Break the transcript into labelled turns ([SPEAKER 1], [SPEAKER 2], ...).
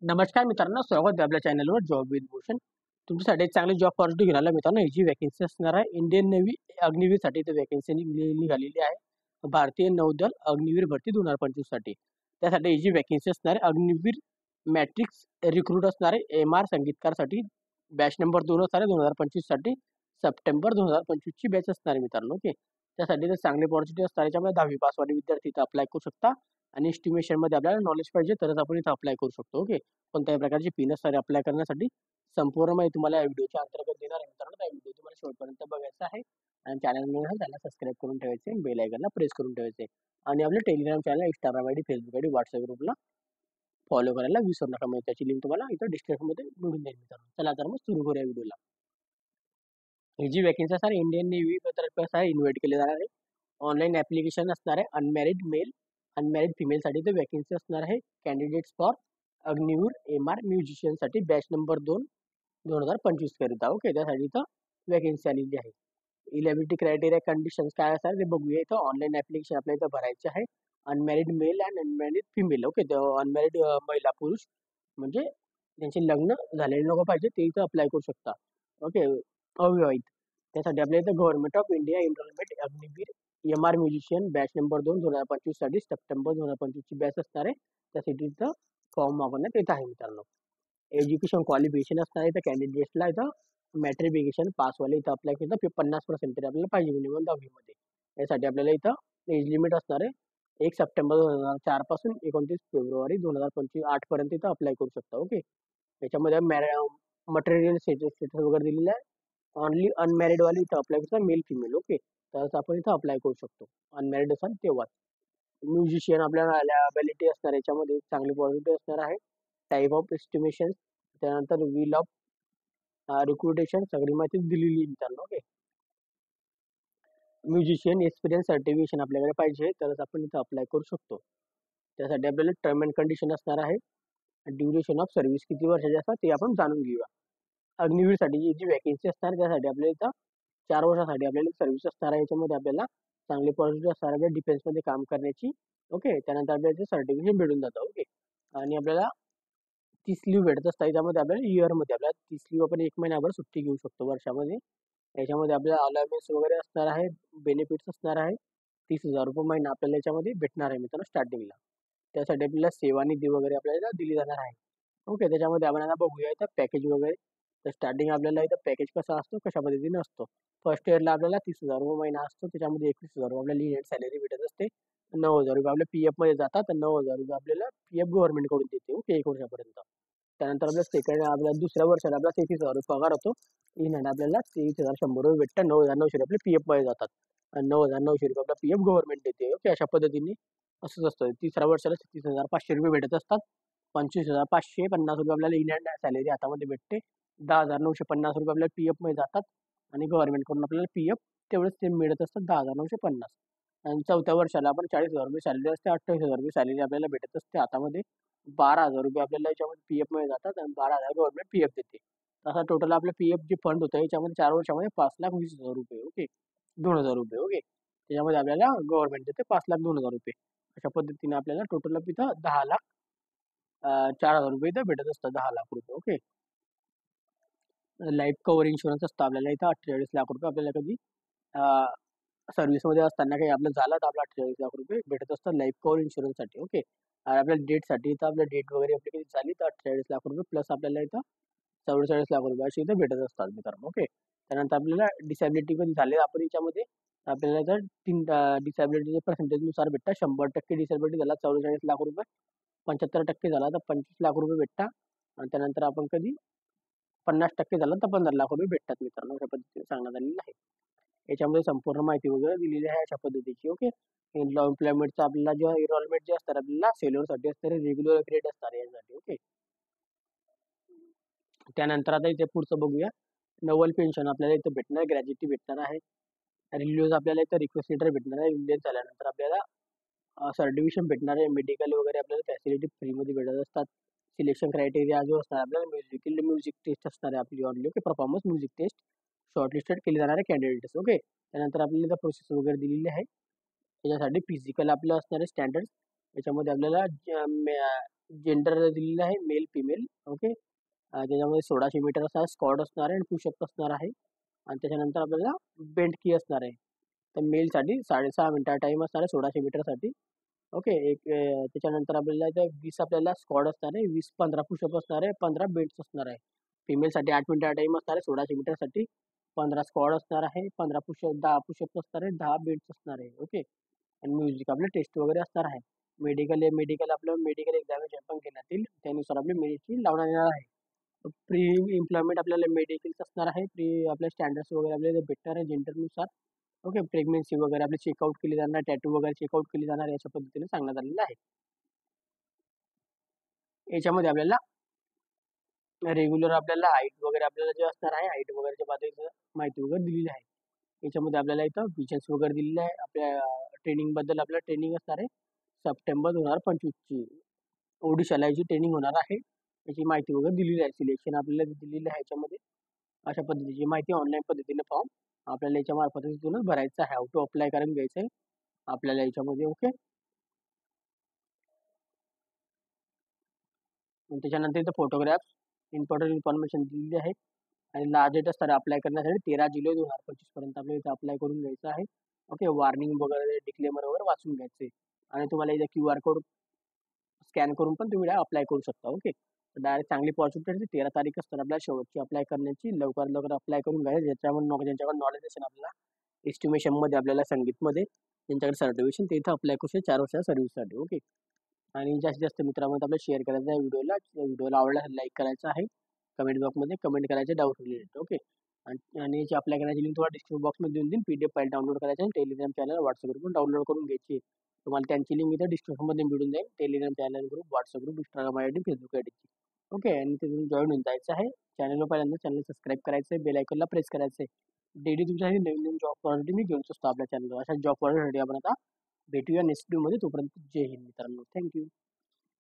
[SPEAKER 1] नमस्कार मित्रांनो, स्वागत आहे आपल्या चॅनलवर जॉब विथ भूषण. तुमच्यासाठी एक चांगली जॉब ऑपॉर्च्युनिटी घेऊन आला मित्रांनो. ही जी वॅकन्सी असणार आहे इंडियन नेव्ही अग्निवीरसाठी इथे वॅकन्सी निघालेली आहे. भारतीय नौदल अग्निवीर भरती 2025 साठी. त्यासाठी ही जी वॅकन्सी असणार आहे अग्निवीर मॅट्रिक्स रिक्रूट असणार आहे MR संगीतकारसाठी. बॅच नंबर 2 असणार आहे 2025 साठी. सप्टेंबर 2025 ची बॅच असणार आहे मित्रांनो. ओके. त्यासाठी तर चांगली अपॉर्च्युनिटी असणार आहे. त्याच्यामुळे 10वी पासवाले विद्यार्थी इथं अप्लाय करू शकता आणि एस्टिमेशनमध्ये आपल्याला नॉलेज पाहिजे तरच आपण इथं अप्लाय करू शकतो. ओके. कोणत्याही प्रकारची फी नसणारी अप्लाय करण्यासाठी संपूर्ण माहिती तुम्हाला या व्हिडिओच्या अंतर्गत देणार आहे मित्रांनो. त्या व्हिडिओ तुम्हाला शेवटपर्यंत बघायचा आहे आणि चॅनल नवीन त्याला सबस्क्राईब करून ठेवायचे, बेल आयकॉनला प्रेस करून ठेवायचे आणि आपल्या Telegram channel, Instagram ID, Facebook ID, WhatsApp ग्रुपला फॉलो करायला विसरू नका. म्हणजे त्याची लिंक तुम्हाला इथं डिस्क्रिप्शनमध्ये मिळून जाईल मित्रांनो. चला तर मग सुरू करूया व्हिडिओला. ही जी वॅकन्सी असणार इंडियन नेव्ही तर्फे आहे इन्व्हाइट केले जाणार आहे. ऑनलाईन ऍप्लिकेशन असणार आहे. अनमॅरिड मेल, अनमॅरिड फिमेलसाठी ते वॅकन्सी असणार आहे. कॅन्डिडेट्स फॉर अग्निवीर MR म्युझिशियनसाठी बॅच नंबर 2 2025 करिता. ओके. त्यासाठी इथं वॅकन्सी आलेली आहे. इलिजिबिलिटी क्रायटेरिया कंडिशन्स काय असणार ते बघूया. इथं ऑनलाईन ऍप्लिकेशन आपल्याला इथं भरायचे आहे. Unmarried male and unmarried female. Okay. Unmarried महिला पुरुष म्हणजे त्यांचे लग्न झालेले लोक पाहिजे ते इथं अप्लाय करू शकता. ओके. अविवाहित. त्यासाठी आपल्या इथं government of India enrolment Agniveer MR musician batch number 2 2025 साठी सप्टेंबर 2025 ची बॅच असणार आहे. त्यासाठी इथं फॉर्म मागवण्यात येत आहे मित्रांनो. एज्युकेशन क्वालिफिकेशन असणार आहे तर कॅन्डिडेट्सला इथं मॅट्रिफिकेशन पासवाले इथं अप्लाय केलं तर 50% तरी आपल्याला पाहिजे मिनिमम 10वी मध्ये. यासाठी आपल्याला इथं एज लिमिट असणार आहे 1 सप्टेंबर 2004 पासून 29 फेब्रुवारी 2025 8 पर्यंत इथं अप्लाय करू शकता. ओके. त्याच्यामध्ये मटेरियल स्टेटस वगैरे दिलेलं आहे. ऑनली अनमॅरिड वाले इथं अप्लाय करता मेल फिमेल. ओके. तर आपण इथं अप्लाय करू शकतो. अनमॅरिड असाल तेव्हा. म्युझिशियन आपल्याला अवेलेबिलिटी असणार याच्यामध्ये चांगली पॉझिटिव्ह असणार आहे. टाईप ऑफ एस्टिमेशन त्यानंतर विल ऑफ रिक्रुटेशन सगळी माहिती दिलेली आहे मित्रांनो. ओके. म्युझिशियन एक्सपिरियन्स सर्टिफिकेशन आपल्याकडे पाहिजे तरच आपण इथं अप्लाय करू शकतो. त्यासाठी आपल्याला टर्म अँड कंडिशन असणार आहे. ड्युरेशन ऑफ सर्व्हिस किती वर्षाचे असतात ते आपण जाणून घेऊया. अग्निवीरसाठी जी वॅकन्सी असणार त्यासाठी आपल्याला इथं 4 वर्षासाठी आपल्याला सर्व्हिस असणार आहे. याच्यामध्ये आपल्याला चांगली पॉझिटिव्ह असणार आहे डिफेन्समध्ये काम करण्याची. ओके. त्यानंतर आपल्याला सर्टिफिकेट भेटून जातं. ओके. आणि आपल्याला 30 लीव्ह भेटत असतात. त्यामध्ये आपल्याला इयरमध्ये आपल्याला 30 लीव्ह आपण 1 महिन्याभर सुट्टी घेऊ शकतो वर्षामध्ये. याच्यामध्ये आपल्याला अलाउन्स वगैरे असणार आहे, बेनिफिट्स असणार आहे. 30,000 रुपये महिना आपल्याला याच्यामध्ये भेटणार आहे मित्रांनो स्टार्टिंगला. त्यासाठी आपल्याला सेवानिधी वगैरे आपल्याला दिली जाणार आहे. ओके. त्याच्यामध्ये आपण आता बघूया इथं पॅकेज वगैरे. तर स्टार्टिंग आपल्याला इथं पॅकेज कसा असतो, कशा पद्धतीने असतो. फर्स्ट इयरला आपल्याला 30,000 रुपये महिना असतो. त्याच्यामध्ये 21,000 रुपये आपल्याला लिमिट सॅलरी भेटत असते. 9,000 रुपये आपल्या PF मध्ये जातात. 9,000 रुपये आपल्याला PF गव्हर्नमेंटकडून देते. ओके. 1 वर्षापर्यंत. त्यानंतर आपल्या दुसऱ्या वर्षाला आपला 33,000 रुपये पगार होतो. इन हँड आपल्याला 23,100 रुपये भेटतात. 9,900 रुपये आपले PF मध्ये जातात आणि 9,900 रुपये आपला PF गव्हर्नमेंट देते. ओके. अशा पद्धतीने असंच असतं. तिसऱ्या वर्षाला 36,500 रुपये भेटत असतात. 25,550 रुपये आपल्याला इन हँड सॅलरी हातामध्ये भेटते. 10,950 रुपये आपल्याला PF मध्ये जातात आणि गव्हर्नमेंटकडून आपल्याला PF तेवढेच ते मिळत असतात 10,950. आणि चौथ्या वर्षाला आपण 40,000 रुपये सॅलरी असते. 28,000 रुपये सॅलरी आपल्याला भेटत असते हातामध्ये. 12,000 रुपये आपल्याला याच्यामध्ये PF मध्ये जातात आणि 12,000 गव्हर्नमेंट PF देते. असा टोटल आपलं PF जे फंड होतं याच्यामध्ये 4 वर्षामध्ये 5,20,000 रुपये. ओके. 2,000 रुपये. ओके. त्याच्यामध्ये आपल्याला गव्हर्नमेंट देते 5,02,000 रुपये. अशा पद्धतीने आपल्याला टोटल इथं 10,04,000 रुपये इथं भेटत असतात. 10 लाख रुपये. ओके. लाईफ कव्हर इन्शुरन्स असतो आपल्याला इथं 48 लाख रुपये आपल्याला कधी सर्व्हिसमध्ये असताना काही आपलं झालं तर आपला 48 लाख रुपये भेटत असतात लाईफ कव्हर इन्शुरन्ससाठी. ओके. आणि आपल्या डेटसाठी इथं आपल्या डेट वगैरे आपली कधी झाली तर 48 लाख रुपये प्लस आपल्याला इथं 44 लाख रुपये अशी इथं भेटत असतात मित्रांनो. ओके. त्यानंतर आपल्याला डिसॅबिलिटी कधी झाले आपण याच्यामध्ये आपल्याला इथं 3 डिसॅबिलिटीचे पर्सेंटेजनुसार भेटतात. 100% डिसॅबिलिटी झाला 44 लाख रुपये, 75% झाला तर 25 लाख रुपये भेटतात आणि त्यानंतर आपण कधी 50% झालं तर 15 लाख रुपये भेटतात मित्रांनो. अशा पद्धतीने सांगण्यात आलेलं आहे. याच्यामध्ये संपूर्ण माहिती वगैरे दिलेली आहे अशा पद्धतीची. ओके. एम्प्लॉयमेंटचा आपल्याला जेव्हा एनरोलमेंट जे असतात आपल्याला सेलरसाठी असणारे रेग्युलर पिरियड असणार यासाठी. ओके. त्यानंतर आता इथे पुढचं बघूया. नवल पेन्शन आपल्याला इथं भेटणार, ग्रॅज्युटी भेटणार आहे. रिलीज आपल्याला इथं रिक्वेस्ट लेटर भेटणार आहे. रिलीज झाल्यानंतर आपल्याला सर्टिफिकेशन भेटणार आहे. मेडिकल वगैरे आपल्याला फॅसिलिटी फ्रीमध्ये भेटत असतात. सिलेक्शन क्रायटेरिया जो असणार आपल्याला म्युझिक टेस्ट असणार आहे आपली only. Okay. Performance music test shortlisted केले जाणारे कॅन्डिडेट्स. ओके. त्यानंतर आपल्याला इथं प्रोसेस वगैरे दिलेली आहे. त्याच्यासाठी फिजिकल आपलं असणारे स्टँडर्ड याच्यामध्ये आपल्याला जेंडर दिलेलं आहे मेल फिमेल. ओके. त्याच्यामध्ये 1600 मीटर असणार, स्क्वॉट असणार आहे आणि पुशअप असणार आहे. आणि त्याच्यानंतर आपल्याला बेंट की असणार आहे. तर मेलसाठी 6.5 मिनिटा टाईम असणार आहे 1600 मीटरसाठी. ओके. त्याच्यानंतर आपल्याला इथे 20 आपल्याला स्क्वॉट असणार आहे, 20-15 पुशअप असणार आहे, 15 बेंट्स असणार आहे. फिमेलसाठी 8 मिनिटा टाईम असणार आहे 1600 मीटरसाठी. 15 स्क्वॉट असणार आहे, 15 पुशअप, 10 पुशअप असणार आहे, 10 बेंट्स असणार आहे. ओके. आणि म्युझिक आपलं टेस्ट वगैरे असणार आहे. मेडिकल आपलं मेडिकल एक्झामिनेशन पण घेण्यात येईल. त्यानुसार आपली मेडिसिन लावण्यात येणार आहे. प्री एम्प्लॉयमेंट आपल्याला मेडिकल्स असणार आहे. आपल्या स्टँडर्ड्स वगैरे आपल्याला भेटणार आहे जेंडरनुसार. ओके. प्रेग्नन्सी वगैरे आपली चेकआउट केली जाणार, टॅटू वगैरे चेकआउट केली जाणार याच्या पद्धतीने सांगण्यात आलेलं आहे. याच्यामध्ये आपल्याला रेग्युलर आपल्याला हाईट वगैरे आपल्याला जे असणार आहे, हाईट वगैरेच्या बाबतीत माहिती वगैरे दिलेली आहे. याच्यामध्ये आपल्याला इथं फीचर्स वगैरे दिलेले आहे. आपल्या ट्रेनिंगबद्दल आपल्याला ट्रेनिंग असणार आहे सप्टेंबर 2025ची. ओडिशाला याची ट्रेनिंग होणार आहे. याची माहिती वगैरे दिलेली आहे. सिलेक्शन आपल्याला दिलेलं आहे याच्यामध्ये. अशा पद्धतीची माहिती ऑनलाईन पद्धतीने फॉर्म आपल्याला याच्यामार्फत तिथूनच भरायचा आहे. हाऊ टू अप्लाय करून घ्यायचं आहे आपल्याला याच्यामध्ये. ओके. त्याच्यानंतर इथं फोटोग्राफ्स इम्पॉर्टंट इन्फॉर्मेशन दिलेली आहे. आणि लास्ट डेट असणार अप्लाय करण्यासाठी 13 जुलै 2025 पर्यंत आपल्याला इथं अप्लाय करून घ्यायचं आहे. ओके. वॉर्निंग वगैरे डिक्लेमर वगैरे वाचून घ्यायचे. आणि तुम्हाला इथे QR कोड स्कॅन करून पण तुम्ही अप्लाय करू शकता. ओके. डायरेक्ट चांगली पॉझिटिव्ह 13 तारीख असतात आपल्याला शेवटची अप्लाय करण्याची. लवकरात लवकर अप्लाय करून घ्या. ज्यांच्याकडे नॉलेज असेल आपल्याला एस्टिमेशनमध्ये आपल्याला संगीतमध्ये ज्यांच्याकडे सर्टिफिकेशन ते इथं अप्लाय करू शकतो 4 वर्षाच्या सर्व्हिससाठी. ओके. आणि जास्तीत जास्त मित्रांमध्ये आपल्याला शेअर करायचं आहे व्हिडिओला. व्हिडिओला आवडला लाईक करायचं आहे. कमेंट बॉक्समध्ये कमेंट करायचे डाऊट रिलेटेड. ओके. आणि याची अप्लाय करण्याची लिंक तुम्हाला डिस्क्रिप्शन बॉक्समध्ये देऊन देईन. PDF फाईल डाउनलोड करायची आणि Telegram channel WhatsApp group download करून घ्यायची. तुम्हाला त्यांची लिंक इथं डिस्क्रिप्शनमध्ये मिळून जाईल. Telegram channel group, WhatsApp group, Instagram ID, Facebook आयडीची. ओके. आणि तिथून जॉईन होऊन जायचं आहे. चॅनलवर पहिल्यांदा चॅनल सबस्क्राईब करायचं आहे, बेल आयकॉनला प्रेस करायचं आहे. डेली तुमच्यासाठी नवीन नवीन जॉब ऑपॉर्च्युनिटी मी घेऊन असतो आपल्या चॅनलवर. अशा जॉब ऑपॉर्च्युनिटी आपण आता भेटूया नेक्स्ट व्हिडिओमध्ये. तोपर्यंत जय हिंद मित्रांनो. थँक्यू.